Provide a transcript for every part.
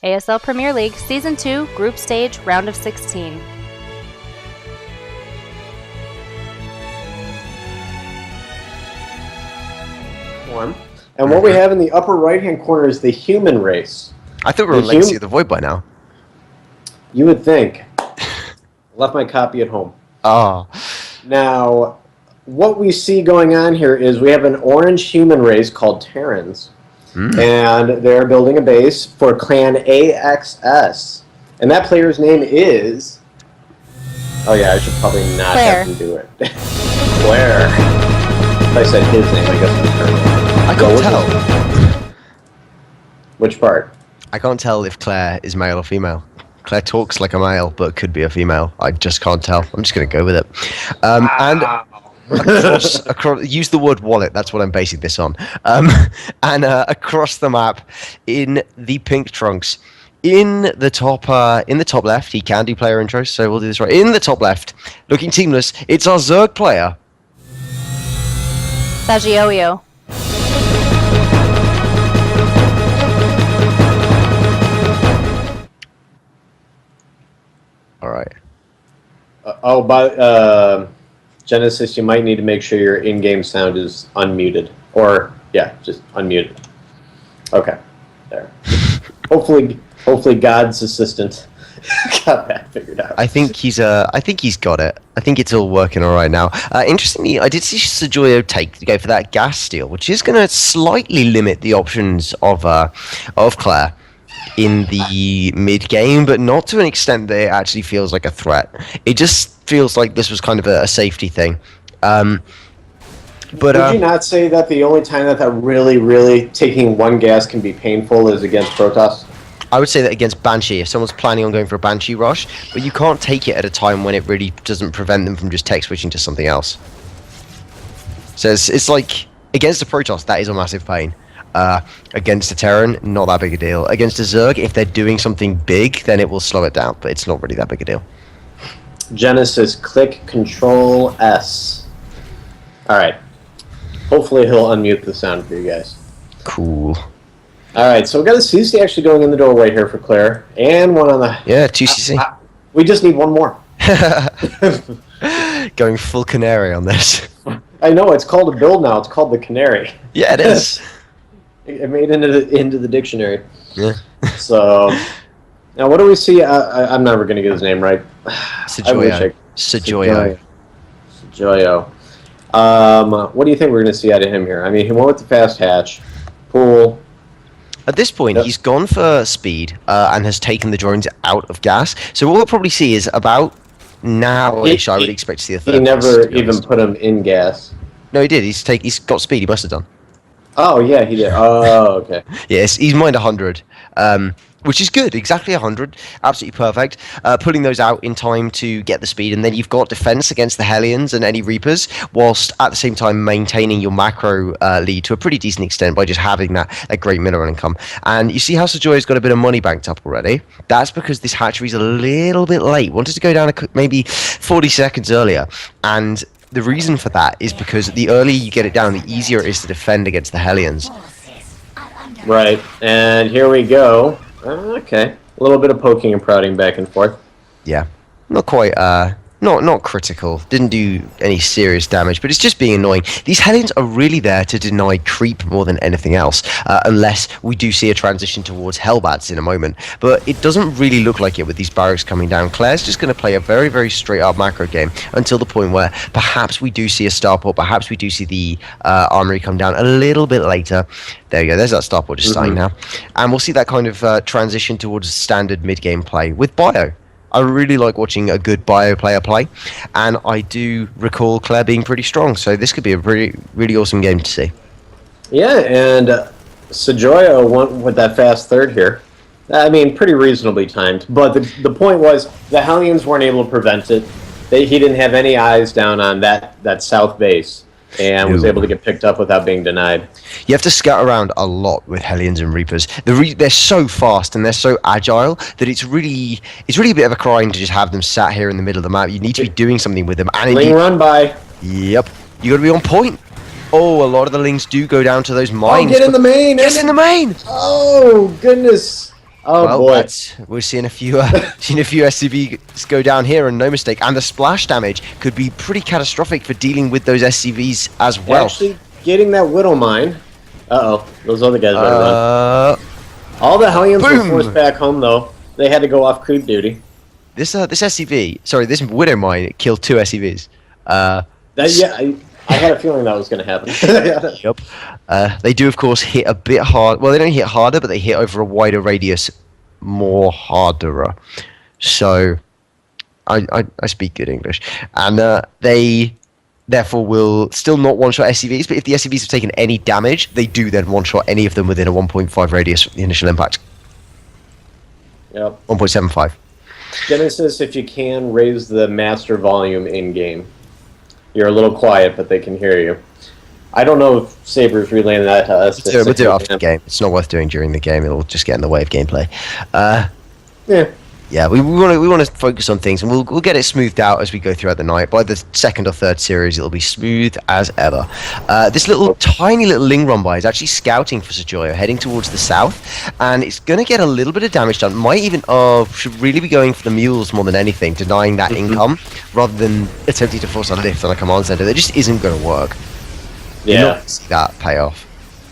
ASL Premier League Season 2, Group Stage, Round of 16. And what we have in the upper right-hand corner is the human race. I thought we were on Legacy of the Void by now. You would think. Left my copy at home. Oh. Now, what we see going on here is we have an orange human race called Terrans. And they're building a base for Clan AXS. And that player's name is... Oh yeah, I should probably not Clare. have him do it. Clare. If I said his name, I guess it was her name. I can't tell. Which part? I can't tell if Claire is male or female. Claire talks like a male, but could be a female. I just can't tell. I'm just going to go with it. And across, use the word wallet. That's what I'm basing this on. And across the map, in the pink trunks, in the top left, he can do player intros, so we'll do this right. In the top left, looking teamless, it's our Zerg player. Sagioio. All right. Genesis, you might need to make sure your in-game sound is unmuted. Or, yeah, just unmuted. Okay. There. Hopefully God's assistant got that figured out. I think he's got it. I think it's all working all right now. Interestingly, I did see Sagioio go for that gas steal, which is going to slightly limit the options of Claire in the mid game, but not to an extent that it actually feels like a threat. It just feels like this was kind of a safety thing. But would you not say that the only time that really taking one gas can be painful is against Protoss? I would say that against Banshee, if someone's planning on going for a Banshee rush, but you can't take it at a time when it really doesn't prevent them from just tech switching to something else. So it's like, against a Protoss, that is a massive pain. Against a Terran, not that big a deal. Against a Zerg, if they're doing something big, then it will slow it down, but it's not really that big a deal. Genesis, click Control S. Alright. Hopefully he'll unmute the sound for you guys. Cool. Alright, so we've got a CC actually going in the doorway here for Claire, and one on the... Yeah, 2 CC. We just need one more. Going full canary on this. I know, it's called a build now. It's called the Canary. Yeah, it is. It made it into the dictionary. Yeah. So, now what do we see? I'm never going to get his name right. Sagioio. Sagioio. What do you think we're going to see out of him here? I mean, he went with the fast hatch. Pool. At this point, he's gone for speed and has taken the drones out of gas. So what we'll probably see is about now-ish, I would expect to see a third. He never even put him in gas. No, he did. He's got speed. He must have done. Oh, yeah, he did. Oh, okay. Yes, he's mined 100, which is good. Exactly 100. Absolutely perfect. Pulling those out in time to get the speed, and then you've got defense against the Hellions and any Reapers, whilst at the same time maintaining your macro lead to a pretty decent extent by just having that great mineral income. And you see how Sagioio's got a bit of money banked up already? That's because this hatchery's a little bit late. Wanted to go down maybe 40 seconds earlier, and the reason for that is because the earlier you get it down, the easier it is to defend against the Hellions. Right, and here we go. Okay, a little bit of poking and prodding back and forth. Yeah, not quite, not critical. Didn't do any serious damage, but it's just being annoying. These Hellions are really there to deny creep more than anything else, unless we do see a transition towards Hellbats in a moment. But it doesn't really look like it with these barracks coming down. Claire's just going to play a very, very straight-up macro game until the point where perhaps we do see a starport, perhaps we do see the armory come down a little bit later. There you go, there's that starport just starting now. And we'll see that kind of transition towards standard mid-game play with Bio. I really like watching a good bio player play, and I do recall Claire being pretty strong, so this could be a really awesome game to see. Yeah, and Sagioio went with that fast third here. I mean, pretty reasonably timed, but the point was the Hellions weren't able to prevent it. He didn't have any eyes down on that south base, and was able to get picked up without being denied. You have to scout around a lot with Hellions and Reapers. They're so fast and they're so agile that it's really a bit of a crime to just have them sat here in the middle of the map. You need to be doing something with them. And Ling run by. Yep. You got to be on point. Oh, a lot of the Lings do go down to those mines. Oh, get in the main! Get in the main! Oh, goodness. Oh well, boy. we're seeing a few SCVs go down here, and no mistake. And the splash damage could be pretty catastrophic for dealing with those SCVs as well. Actually, getting that Widow Mine. Uh-oh. Those other guys better run. All the Hellions were forced back home, though. They had to go off creep duty. This SCV, sorry, this Widow Mine killed 2 SCVs. I had a feeling that was going to happen. Yep. They do, of course, hit a bit hard. Well, they don't hit harder, but they hit over a wider radius more harder. So, I speak good English. And they, therefore, will still not one-shot SCVs, but if the SCVs have taken any damage, they do then one-shot any of them within a 1.5 radius from the initial impact. Yep. 1.75. Genesis, if you can, raise the master volume in-game. You're a little quiet, but they can hear you. I don't know if Saber's relaying that to us. We'll do it after the game. It's not worth doing during the game. It'll just get in the way of gameplay. Yeah, we want to focus on things, and we'll get it smoothed out as we go throughout the night. By the second or third series, it'll be smooth as ever. This tiny little Ling Rumbai is actually scouting for Sagioio, heading towards the south, and it's going to get a little bit of damage done. Might even should really be going for the mules more than anything, denying that income rather than attempting to force a lift on a command center. That just isn't going to work. You're not gonna see that pay off.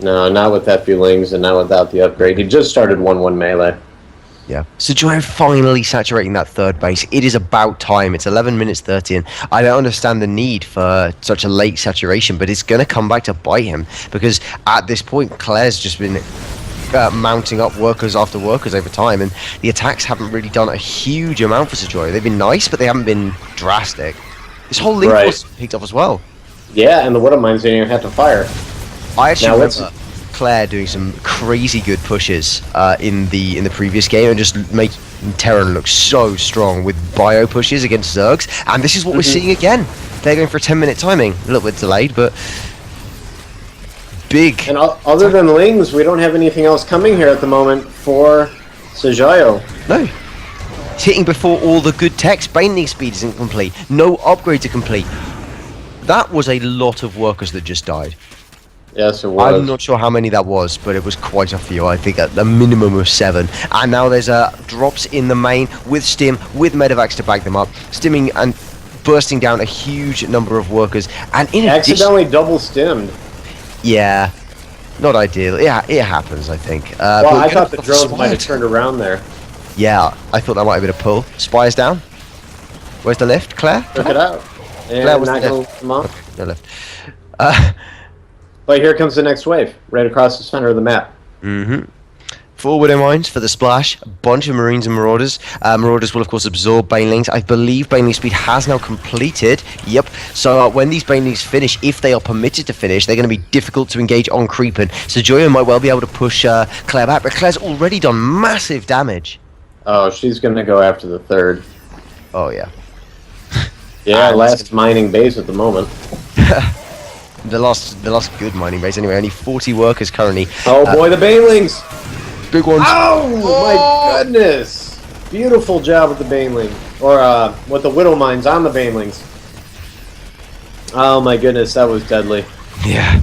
No, not with that few Lings and not without the upgrade. He just started 1-1 melee. Yeah. Sagioio finally saturating that third base. It is about time. It's 11 minutes 30, and I don't understand the need for such a late saturation, but it's going to come back to bite him, because at this point, Claire's just been mounting up workers after workers over time, and the attacks haven't really done a huge amount for Sagioio. They've been nice, but they haven't been drastic. This whole link was picked up as well. Yeah, and the Widow Mines didn't even have to fire. I actually remember Clare doing some crazy good pushes in the previous game and just making Terran look so strong with bio pushes against Zergs, and this is what we're seeing again. They're going for a 10-minute timing, a little bit delayed, but big. And other than Lings, we don't have anything else coming here at the moment for Sagioio. No. It's hitting before all the good techs. Baneling speed isn't complete. No upgrades are complete. That was a lot of workers that just died. Yes, it was. I'm not sure how many that was, but it was quite a few. I think at the minimum of 7. And now there's drops in the main with Stim, with Medivacs to back them up. Stimming and bursting down a huge number of workers. And in accidentally double stimmed. Yeah, not ideal. Yeah, it happens, I think. Well, I thought the drones might have turned around there. Yeah, I thought that might have been a pull. Spires down. Where's the lift, Claire? Took it out. And Claire was not the going lift. to come off. Okay, no lift. But here comes the next wave, right across the center of the map. 4 Widow Mines for the splash, a bunch of Marines and Marauders. Marauders will, of course, absorb Banelings. I believe Baneling speed has now completed. Yep. So when these Banelings finish, if they are permitted to finish, they're going to be difficult to engage on creeping. So Sagioio might well be able to push Claire back, but Claire's already done massive damage. Oh, she's going to go after the third. Oh, yeah. Yeah, last mining base at the moment. The last good mining base, anyway. Only 40 workers currently. Oh boy, the Banelings! Big ones. Oh, my goodness! Beautiful job with the Baneling. Or, with the Widow Mines on the Banelings. Oh my goodness, that was deadly. Yeah.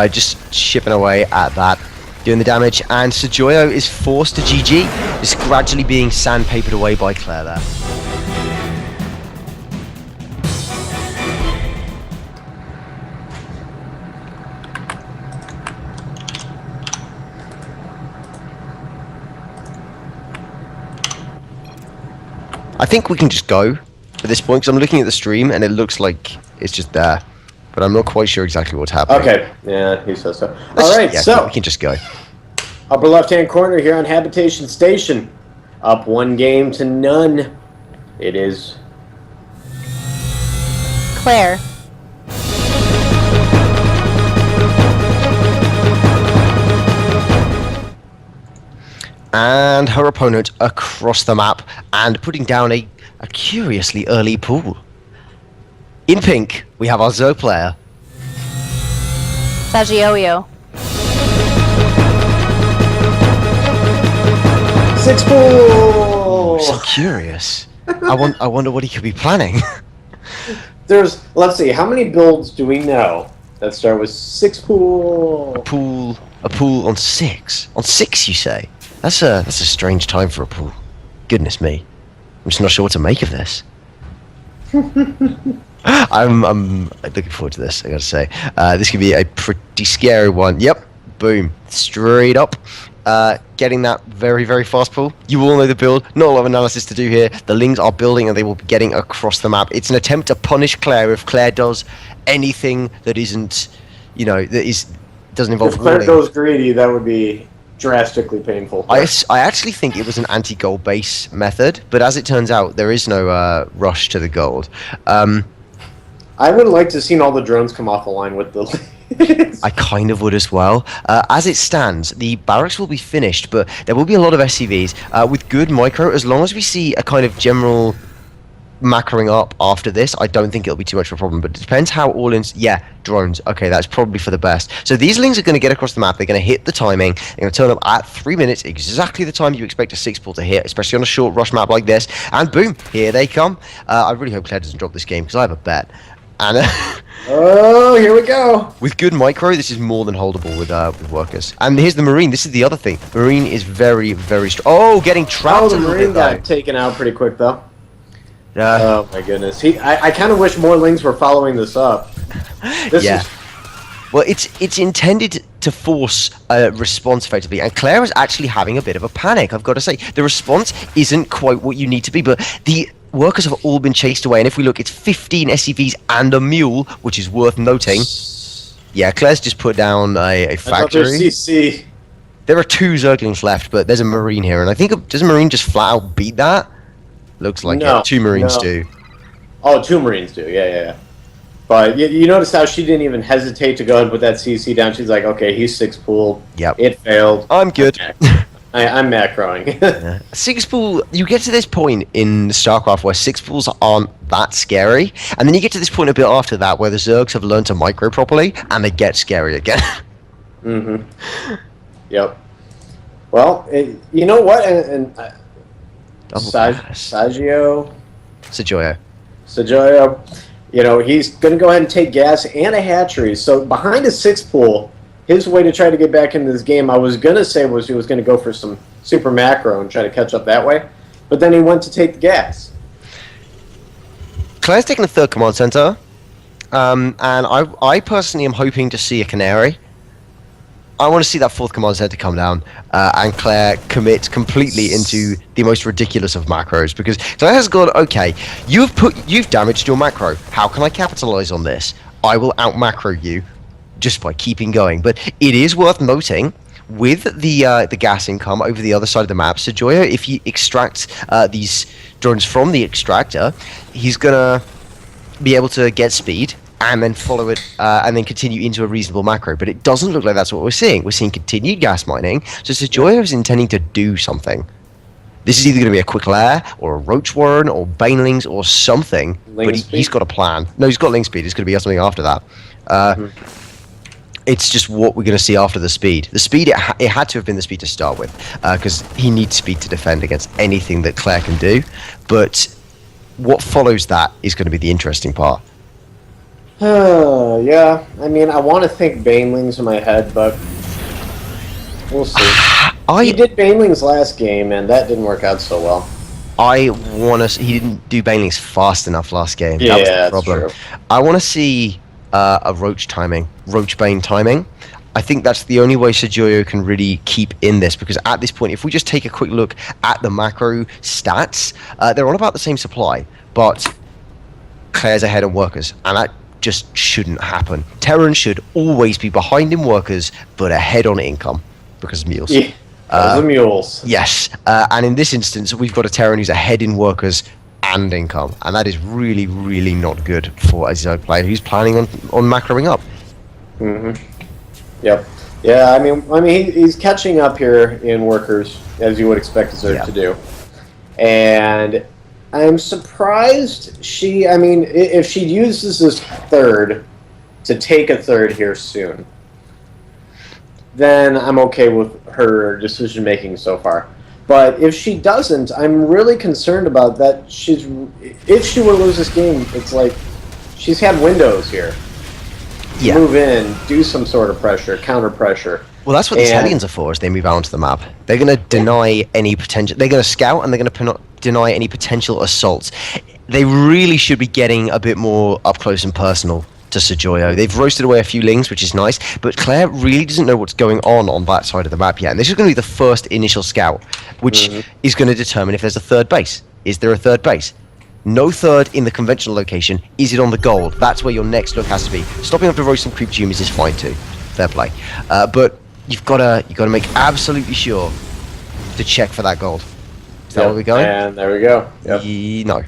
Just chipping away at that. Doing the damage. And Sagioio is forced to GG. Just gradually being sandpapered away by Claire there. I think we can just go at this point, because I'm looking at the stream and it looks like it's just there, but I'm not quite sure exactly what's happening. Okay, yeah, he says so. Alright, so we can just go. Upper left-hand corner here on Habitation Station. Up 1 game to none. It is Claire. And her opponent across the map and putting down a curiously early pool. In pink, we have our Zerg player. Sagioio. 6 pool! So curious. I wonder what he could be planning. Let's see, how many builds do we know that start with 6 pool? A pool on 6. On 6, you say? That's a strange time for a pool. Goodness me, I'm just not sure what to make of this. I'm looking forward to this. I gotta say, this could be a pretty scary one. Yep, boom, straight up. Getting that very, very fast pull. You all know the build. Not a lot of analysis to do here. The Lings are building and they will be getting across the map. It's an attempt to punish Clare if Clare does anything that isn't, doesn't involve If Claire walling. goes greedy, that would be drastically painful. I actually think it was an anti-gold base method, but as it turns out, there is no rush to the gold. I would like to see all the drones come off the line with the. I kind of would as well. As it stands, the barracks will be finished, but there will be a lot of SCVs with good micro. As long as we see a kind of general macroing up after this, I don't think it'll be too much of a problem. But it depends how all in. Yeah, drones. Okay, that's probably for the best. So these Lings are going to get across the map. They're going to hit the timing. They're going to turn up at 3 minutes, exactly the time you expect a 6-pull to hit, especially on a short rush map like this. And boom, here they come. I really hope Claire doesn't drop this game because I have a bet. And oh, here we go. with good micro, this is more than holdable with workers. And here's the Marine. This is the other thing. Marine is very, very strong. Oh, getting trapped. Oh, the Marine got taken out pretty quick though. Yeah. Oh my goodness. I kind of wish more Lings were following this up. Well, it's intended to force a response effectively, and Claire is actually having a bit of a panic. I've got to say, the response isn't quite what you need to be, but the workers have all been chased away. And if we look, it's 15 SCVs and a mule, which is worth noting. Yeah, Claire's just put down a factory. CC. There are 2 Zerglings left, but there's a Marine here, and I think does a Marine just flat out beat that? Looks like it. 2 Marines do. Oh, 2 Marines do. Yeah. But you notice how she didn't even hesitate to go ahead and put that CC down. She's like, okay, he's 6-pool. Yep. It failed. I'm good. I'm macroing. 6-pool, you get to this point in StarCraft where 6-pools aren't that scary, and then you get to this point a bit after that where the Zergs have learned to micro properly, and they get scary again. Mm-hmm. Yep. Well, you know what? Sagioio. He's going to go ahead and take gas and a hatchery. So behind a 6-pool, his way to try to get back into this game, I was going to say was he was going to go for some super macro and try to catch up that way. But then he went to take the gas. Claire's taking the 3rd command center. And I personally am hoping to see a Canary. I want to see that 4th command center come down and Claire commit completely into the most ridiculous of macros, because Claire has gone, okay, you've damaged your macro. How can I capitalize on this? I will out macro you just by keeping going. But it is worth noting, with the gas income over the other side of the map, Sagioio, if he extracts these drones from the extractor, he's gonna be able to get speed and then follow it, and then continue into a reasonable macro. But it doesn't look like that's what we're seeing. We're seeing continued gas mining, so Sagioio is intending to do something. This is either going to be a quick lair, or a roach warren, or banelings, or something, but he's got a plan. No, he's got link speed. It's going to be something after that. It's just what we're going to see after the speed. The speed, it had to have been the speed to start with, because he needs speed to defend against anything that Claire can do. But what follows that is going to be the interesting part. Yeah, I mean, I want to think Banelings in my head, but we'll see. He did Banelings last game, and that didn't work out so well. He didn't do Banelings fast enough last game. Yeah, that was the problem. That's true. I want to see a Roach Bane timing. I think that's the only way Sagioio can really keep in this, because at this point, if we just take a quick look at the macro stats, they're on about the same supply, but Claire's ahead on workers, and that just shouldn't happen. Terran should always be behind in workers, but ahead on income, because of mules. Yeah, the mules. Yes, and in this instance, we've got a Terran who's ahead in workers and income, and that is really, really not good for a Zerg player who's planning on macroing up. Yep. Yeah, I mean, he's catching up here in workers, as you would expect a Zerg to do, and I'm surprised if she uses this 3rd to take a 3rd here soon, then I'm okay with her decision making so far. But if she doesn't, I'm really concerned about that. If she were to lose this game, it's like she's had windows here. Move in, do some sort of pressure, counter pressure. Well, that's what these And- Hellions are for, as they move out onto the map. They're going to deny any potential... They're going to scout, and they're going to deny any potential assaults. They really should be getting a bit more up close and personal to Sagioio. They've roasted away a few lings, which is nice, but Clare really doesn't know what's going on that side of the map yet. And this is going to be the first initial scout, which is going to determine if there's a third base. Is there a third base? No third in the conventional location. Is it on the gold? That's where your next look has to be. Stopping up to roast some creep tumors is fine too. Fair play. But you've got to make absolutely sure to check for that gold. Is that where we're going? And there we go. Yep. No.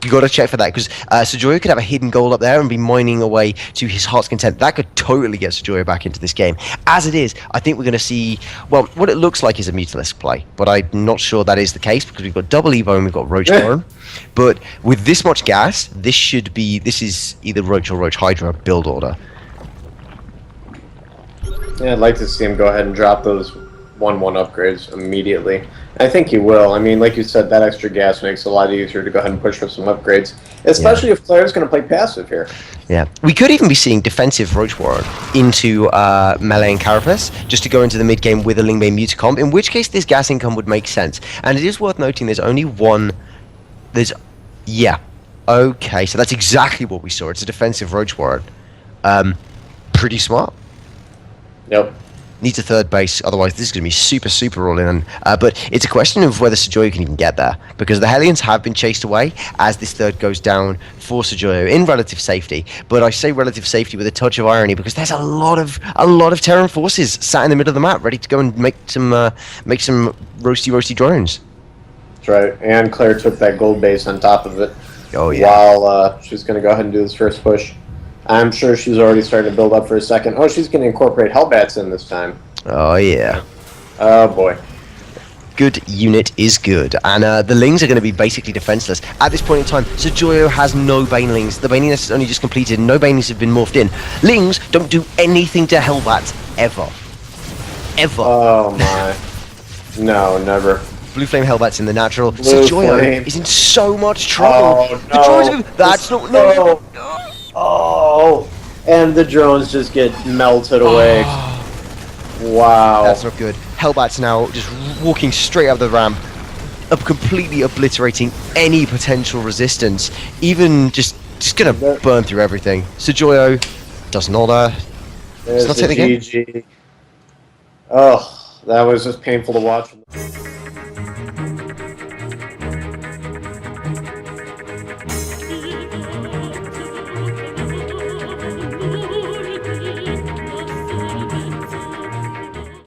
You got to check for that, because Sagioio could have a hidden gold up there and be mining away to his heart's content. That could totally get Sagioio back into this game. As it is, I think we're going to see, well, what it looks like is a Mutalisk play, but I'm not sure that is the case, because we've got double Evo and we've got Roach Forum. But with this much gas, this is either Roach or Roach Hydra build order. Yeah, I'd like to see him go ahead and drop those 1/1 upgrades immediately. I think he will. I mean, like you said, that extra gas makes it a lot easier to go ahead and push for some upgrades, especially if Claire's going to play passive here. Yeah, we could even be seeing defensive Roach Warren into melee and Carapace, just to go into the mid game with a Lingbane Mutacomp, in which case this gas income would make sense. And it is worth noting there's only one... Okay, so that's exactly what we saw. It's a defensive Roach Warren. Pretty smart. Yep. Needs a third base, otherwise this is going to be super all in. But it's a question of whether Sagioio can even get there, because the Hellions have been chased away as this third goes down for Sagioio in relative safety. But I say relative safety with a touch of irony, because there's a lot of Terran forces sat in the middle of the map, ready to go and make some roasty drones. That's right. And Claire took that gold base on top of it. Oh yeah. While she's going to go ahead and do this first push. I'm sure she's already starting to build up for a second. Oh, she's going to incorporate Hellbats in this time. Oh yeah. Oh boy. Good unit is good, and the Lings are going to be basically defenseless. At this point in time, Sagioio has no Banelings. The Baneling nest is only just completed, and no Banelings have been morphed in. Lings don't do anything to Hellbats, ever. Oh my. No, never. Blue Flame Hellbats in the natural. Blue Sagioio Flame. is in so much trouble. Oh, The no. drones that's not... No. Oh, and the drones just get melted away. Wow. That's not good. Hellbats now just walking straight up the ramp, completely obliterating any potential resistance. Even just gonna burn through everything. Sagioio does not There's not the take the game. GG. Oh, that was just painful to watch.